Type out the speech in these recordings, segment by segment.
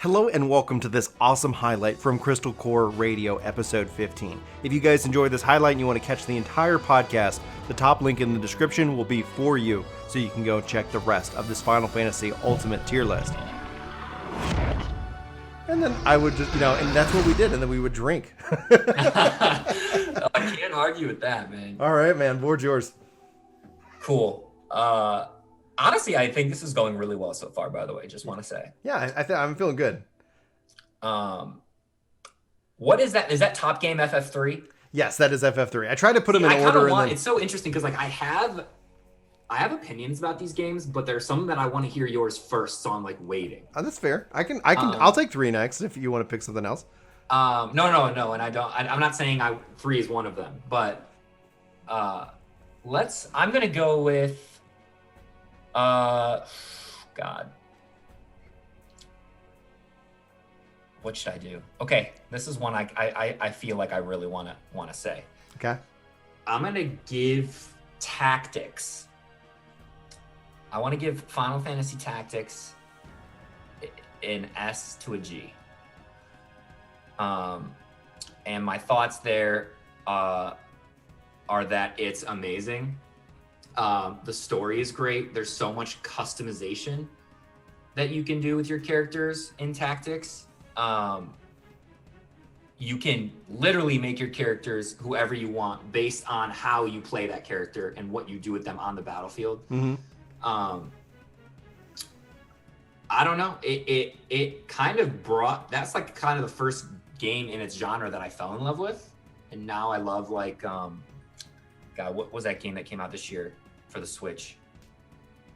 Hello and welcome to this awesome highlight from Crystal Core Radio episode 15. If you guys enjoyed this highlight and you want to catch the entire podcast, the top link in the description will be for you, so you can go check the rest of this Final Fantasy Ultimate tier list. And then I would just, and that's what we did, and then we would drink. I can't argue with that, man. All right, man, board's yours. Cool. Honestly, I think this is going really well so far, by the way, just want to say. Yeah, I'm feeling good. What is that? Is that Top Game FF3? Yes, that is FF3. I tried to put them in order. It's so interesting because I have opinions about these games, but there's some that I want to hear yours first, so I'm waiting. Oh, that's fair. I'll take 3 next if you want to pick something else. No, and I don't. I'm not saying 3 is one of them, but I'm gonna go with. God. What should I do? Okay, this is one I feel like I really want to say. Okay. I'm gonna give Tactics. I want to give Final Fantasy Tactics an S to a G. And my thoughts there are that it's amazing. The story is great. There's so much customization that you can do with your characters in Tactics. You can literally make your characters whoever you want based on how you play that character and what you do with them on the battlefield. Mm-hmm. I don't know. It kind of that's kind of the first game in its genre that I fell in love with. And now I love God, what was that game that came out this year for the Switch?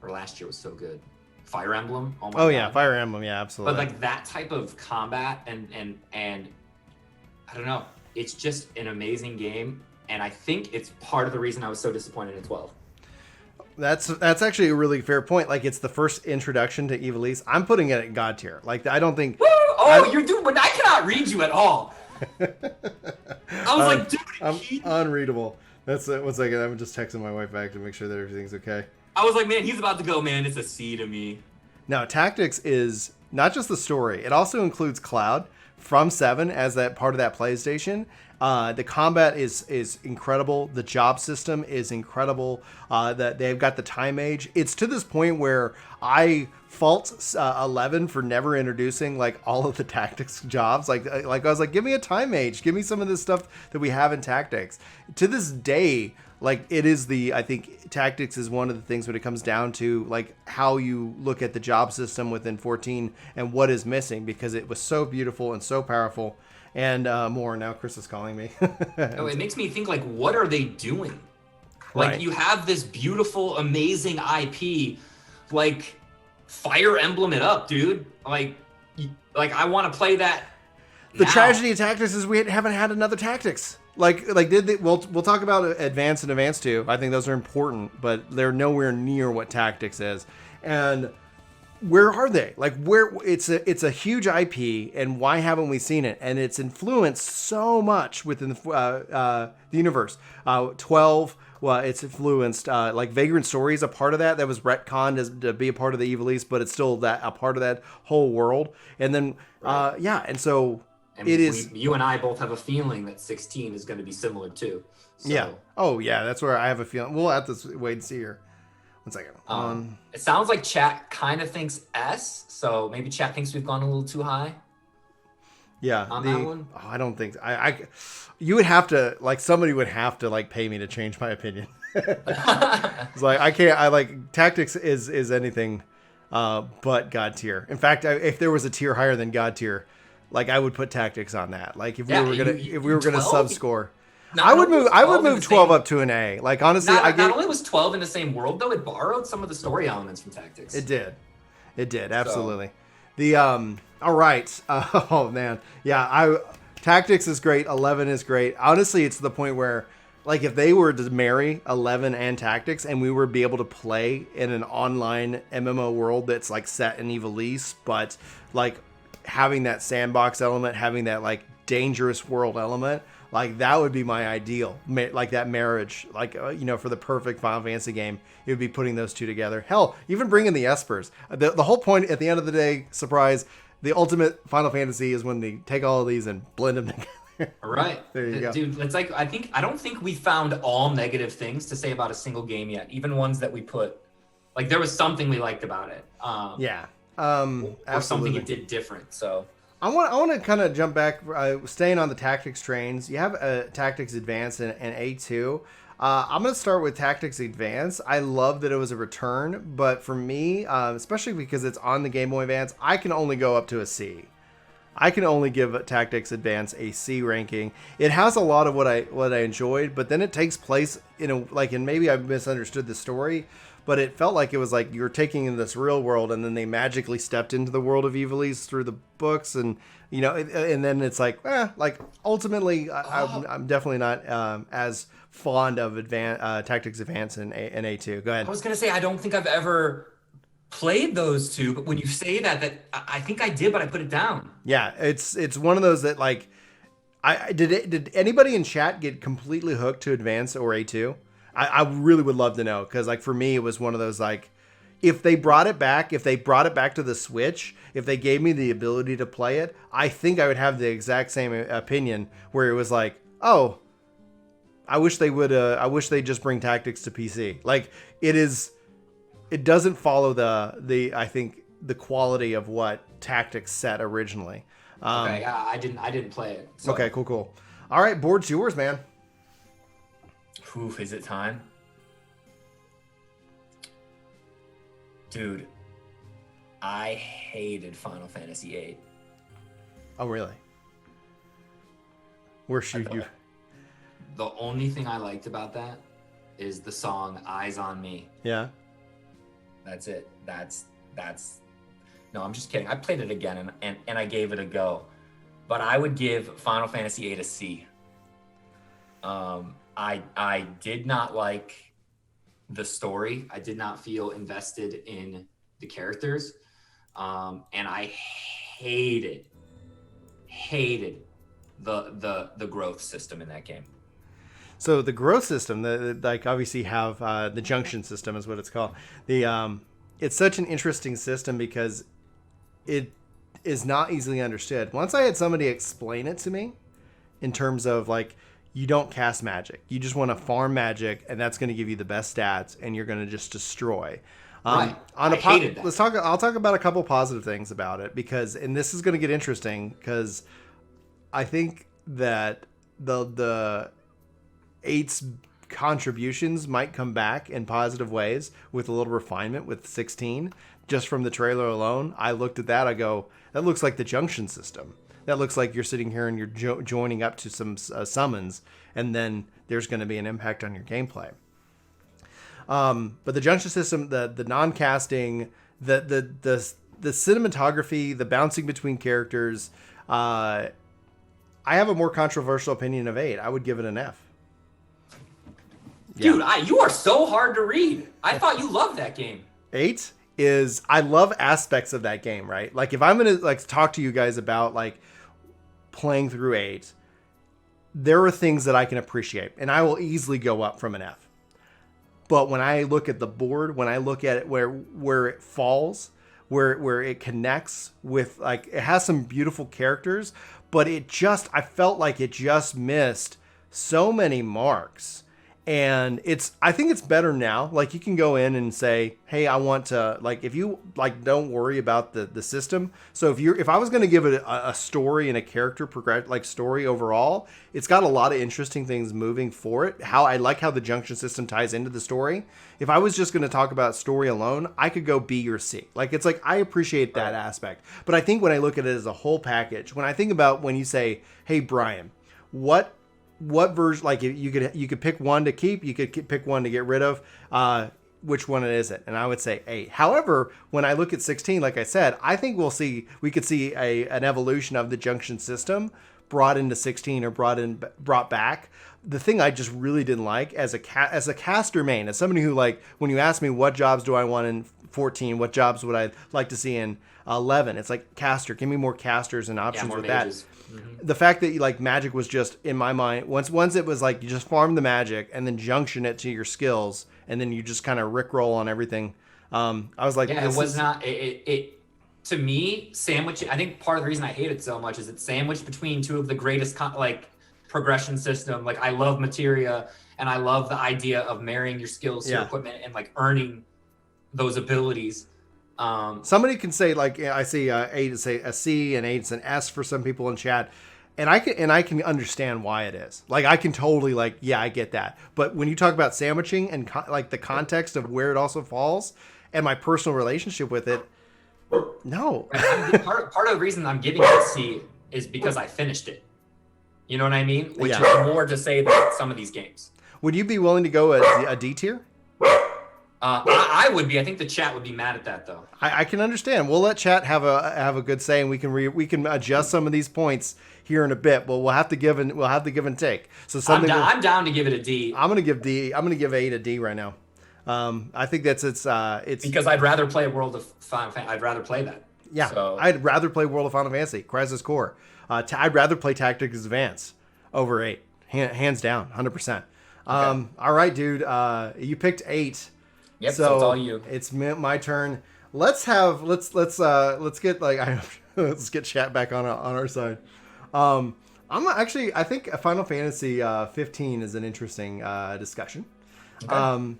Or last year was so good. Fire Emblem. Oh my God. Yeah, Fire Emblem. Yeah, absolutely. But that type of combat and I don't know. It's just an amazing game, and I think it's part of the reason I was so disappointed in 12. That's actually a really fair point. It's the first introduction to Ivalice. I'm putting it at God tier. I don't think. Woo! Oh, you're doing. But I cannot read you at all. I was dude, I'm unreadable. That's it. 1 second. I'm just texting my wife back to make sure that everything's okay. I was like, man, he's about to go, man. It's a C to me. Now, Tactics is not just the story. It also includes Cloud from 7 as that part of that PlayStation. The combat is incredible. The job system is incredible. That they've got the time age. It's to this point where I fault 11 for never introducing all of the Tactics jobs. I was like, give me a time age. Give me some of this stuff that we have in Tactics. To this day, it is I think Tactics is one of the things when it comes down to how you look at the job system within 14 and what is missing, because it was so beautiful and so powerful. And more. Now Chris is calling me. Oh, it makes me think what are they doing? Right. You have this beautiful, amazing IP, Fire Emblem it up, dude. I want to play that. The tragedy of Tactics is we haven't had another Tactics. We'll talk about Advance and Advance 2. I think those are important, but they're nowhere near what Tactics is. And where are they? It's a huge IP, and why haven't we seen it? And it's influenced so much within the universe. 12, well, it's influenced. Vagrant Story is a part of that. That was retconned to be a part of the Ivalice, but it's still a part of that whole world. And then, and so. And you and I both have a feeling that 16 is going to be similar too. So, yeah. Oh yeah, that's where I have a feeling. We'll have to wait and see here. 1 second. It sounds like chat kind of thinks S, so maybe chat thinks we've gone a little too high. Yeah. On that one. Oh, I don't think you would have to somebody would have to pay me to change my opinion. It's I can't. Tactics is anything but God tier. In fact, if there was a tier higher than God tier, I would put Tactics on that. If we were gonna sub score, I would move 12 up to an A. Honestly, not only was 12 in the same world though, it borrowed some of the story elements from Tactics. It did absolutely. So. All right. Oh man, yeah. Tactics is great. 11 is great. Honestly, it's to the point where if they were to marry 11 and Tactics, and we were be able to play in an online MMO world that's set in Ivalice, but having that sandbox element, having that dangerous world element, that would be my ideal. That marriage, for the perfect Final Fantasy game, it would be putting those two together. Hell, even bringing the Espers. The whole point at the end of the day, surprise, The ultimate Final Fantasy is when they take all of these and blend them together. Right. There you go. Dude, it's like I don't think we found all negative things to say about a single game yet. Even ones that we put like there was something we liked about it. Yeah. Or something it did different. So I want to kind of jump back, staying on the tactics trains. You have Tactics Advanced and A2. I'm going to start with Tactics Advance. I love that it was a return, but for me, especially because it's on the Game Boy Advance, I can only go up to a C. I can only give Tactics Advance a C ranking. It has a lot of what I enjoyed, but then it takes place and maybe I misunderstood the story, but it felt like it was like you were taking in this real world and then they magically stepped into the world of Evilise through the books and and then it's like ultimately I'm definitely not as fond of Tactics Advance and A2. Go ahead. I was gonna say I don't think I've ever played those two, but when you say that I think I did, but I put it down. Yeah, it's one of those that like did anybody in chat get completely hooked to Advance or A2? I really would love to know, because like for me it was one of those like if they brought it back to the Switch, if they gave me the ability to play it, I think I would have the exact same opinion where it was like, oh, I wish they just bring Tactics to PC. Like it doesn't follow I think the quality of what Tactics set originally. Okay, yeah, I didn't play it. So. Okay, cool. All right, board's yours, man. Oof, is it time? Dude, I hated Final Fantasy VIII. Oh, really? Where should you? The only thing I liked about that is the song Eyes on Me. Yeah. That's it. That's no, I'm just kidding. I played it again and I gave it a go. But I would give Final Fantasy VIII a C. I did not like the story. I did not feel invested in the characters. And I hated the growth system in that game. So the growth system, like obviously have the junction system is what it's called. It's such an interesting system because it is not easily understood. Once I had somebody explain it to me in terms of like, you don't cast magic. You just want to farm magic, and that's going to give you the best stats, and you're going to just destroy. Right. I hated that. I'll talk about a couple positive things about it and this is going to get interesting because I think that the 8's contributions might come back in positive ways with a little refinement with 16. Just from the trailer alone, I looked at that. I go, that looks like the junction system. That looks like you're sitting here and you're joining up to some summons, and then there's going to be an impact on your gameplay. But the junction system, the non-casting, the cinematography, the bouncing between characters, I have a more controversial opinion of 8. I would give it an F. Dude, you are so hard to read. I thought you loved that game. 8 is, I love aspects of that game, right? Like if I'm going to like talk to you guys about like playing through 8, there are things that I can appreciate and I will easily go up from an F. But when I look at the board, when I look at it where it falls, where it connects with, like, it has some beautiful characters, but I felt like it just missed so many marks. And I think it's better now. Like, you can go in and say, hey, I want to, like, if you like, don't worry about the system. So if I was going to give it a story and a character story overall, it's got a lot of interesting things moving for it. I like how the junction system ties into the story. If I was just going to talk about story alone, I could go B or C. Like, it's like, I appreciate that aspect. But I think when I look at it as a whole package, when I think about when you say, hey, Brian, what version, like, you could pick one to keep, you could pick one to get rid of, which one is it? And I would say 8. However, when I look at 16, like I said, I think we could see an evolution of the junction system brought into 16 or brought back. The thing I just really didn't like as a caster main, as somebody who, like, when you ask me what jobs do I want in 14, what jobs would I like to see in 11, it's like caster, give me more casters and options with mages. That. Mm-hmm. The fact that, like, magic was just, in my mind, once it was like you just farm the magic and then junction it to your skills and then you just kind of rickroll on everything. I was like, yeah, it was not it to me, I think part of the reason I hate it so much is it's sandwiched between two of the greatest progression system. Like I love materia, and I love the idea of marrying your skills to your equipment and like earning those abilities. Somebody can say like, I see A to say a C and A to an S for some people in chat. And I can understand why it is. Like, I can totally, like, yeah, I get that. But when you talk about sandwiching and, like, the context of where it also falls and my personal relationship with it, no. Part of the reason I'm giving it a C is because I finished it. You know what I mean? Which is more to say than some of these games. Would you be willing to go a D tier? I would be. I think the chat would be mad at that, though. I can understand. We'll let chat have a good say, and we can adjust some of these points here in a bit. But we'll have to give and take. So I'm down to give it a D. I'm gonna give A to D right now. I think that's it's because I'd rather play World of Final Fantasy. I'd rather play that. Yeah, so. I'd rather play World of Final Fantasy, Crisis Core. I'd rather play Tactics Advance over 8, hands down, 100%. Okay. All right, dude. You picked 8. Yep. So it's all you. It's my turn. Let's get let's get chat back on our side. I think Final Fantasy 15 is an interesting discussion. Okay.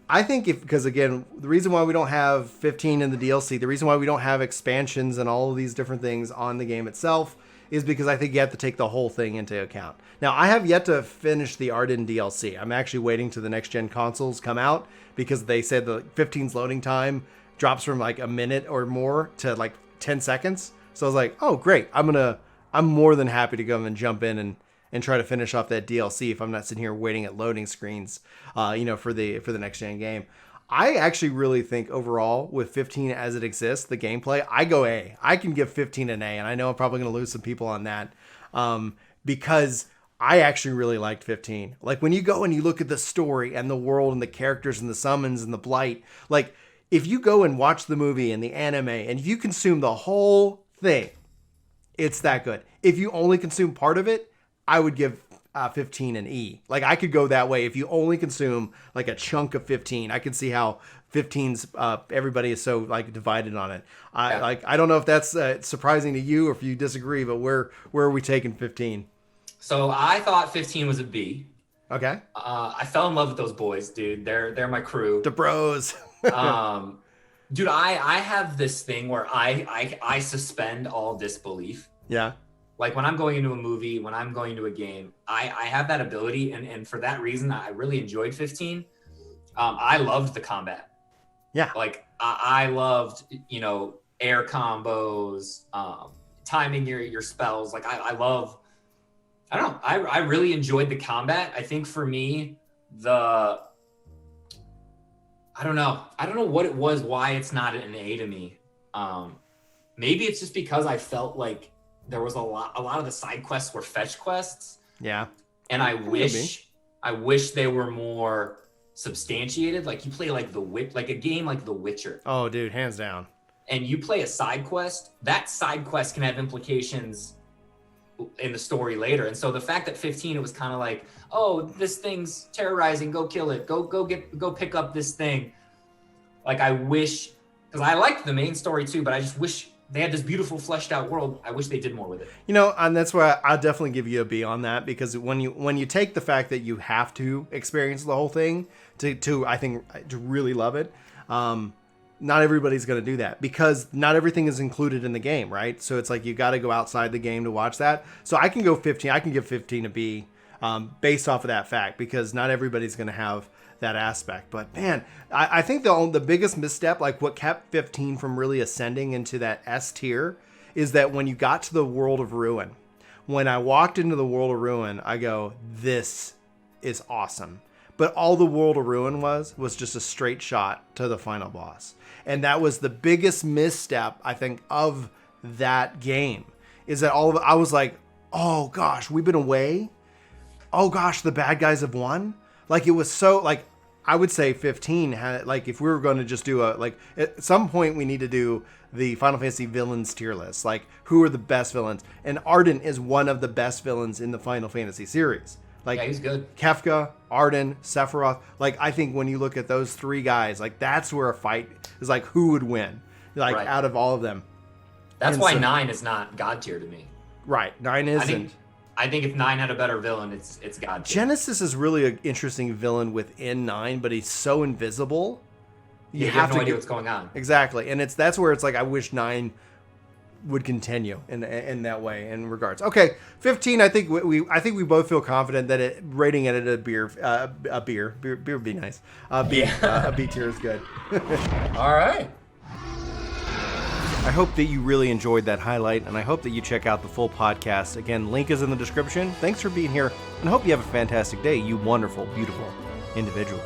I think because again, the reason why we don't have 15 in the DLC, the reason why we don't have expansions and all of these different things on the game itself is because I think you have to take the whole thing into account. Now, I have yet to finish the Arden DLC. I'm actually waiting to the next gen consoles come out because they said the 15's loading time drops from like a minute or more to like 10 seconds. So I was like, oh, great. I'm more than happy to go and jump in and try to finish off that DLC if I'm not sitting here waiting at loading screens, for the next gen game. I actually really think overall with 15 as it exists, the gameplay, I go A. I can give 15 an A, and I know I'm probably going to lose some people on that because I actually really liked 15. Like when you go and you look at the story and the world and the characters and the summons and the blight, like if you go and watch the movie and the anime and if you consume the whole thing, it's that good. If you only consume part of it, I would give 15 an E. Like I could go that way. If you only consume like a chunk of 15, I can see how 15's everybody is so like divided on it. I don't know if that's surprising to you or if you disagree, but where are we taking 15? So I thought 15 was a B. Okay. I fell in love with those boys, dude. They're my crew. The bros. Dude, I have this thing where I suspend all disbelief. Yeah. Like when I'm going into a movie, when I'm going into a game, I have that ability. And for that reason, I really enjoyed 15. I loved the combat. Yeah. Like I loved, air combos, timing your spells. Like I don't know. I really enjoyed the combat. I think for me, I don't know what it was, why it's not an A to me. Maybe it's just because I felt like there was a lot of the side quests were fetch quests. Yeah. And I wish they were more substantiated. Like you play like a game like The Witcher. Oh, dude, hands down. And you play a side quest, that side quest can have implications in the story later. And so the fact that 15, it was kind of like, oh, this thing's terrorizing, go kill it, go pick up this thing. Like I wish, because I liked the main story too, but I just wish they had this beautiful fleshed out world. I wish they did more with it. And that's why I'll definitely give you a B on that, because when you take the fact that you have to experience the whole thing to really love it, not everybody's going to do that because not everything is included in the game, right? So it's like you got to go outside the game to watch that. So I can go 15. I can give 15 a B based off of that fact because not everybody's going to have that aspect. But man, I think the biggest misstep, like what kept 15 from really ascending into that S tier, is that when you got to the World of Ruin, when I walked into the World of Ruin, I go, this is awesome. But all the World of Ruin was just a straight shot to the final boss. And that was the biggest misstep, I think, of that game, is that all of it, I was like, oh gosh, we've been away. Oh gosh, the bad guys have won. Like it was so, like, I would say 15 had, like, if we were going to just do at some point we need to do the Final Fantasy villains tier list. Like, who are the best villains? And Arden is one of the best villains in the Final Fantasy series. Like, yeah, he's good. Kefka, Arden, Sephiroth. Like, I think when you look at those three guys, like, that's where a fight is, like, who would win, like, right, out of all of them. That's And why so- 9 is not God tier to me. Right, 9 isn't. I think if 9 had a better villain, it's God tier. Genesis is really an interesting villain within 9, but he's so invisible. You have no idea what's going on. Exactly, and that's where it's like I wish 9 would continue in that way in regards. Okay, 15. I think we both feel confident that rating it at a beer would be nice. A B tier is good. All right. I hope that you really enjoyed that highlight, and I hope that you check out the full podcast. Again, link is in the description. Thanks for being here, and I hope you have a fantastic day, you wonderful, beautiful individual.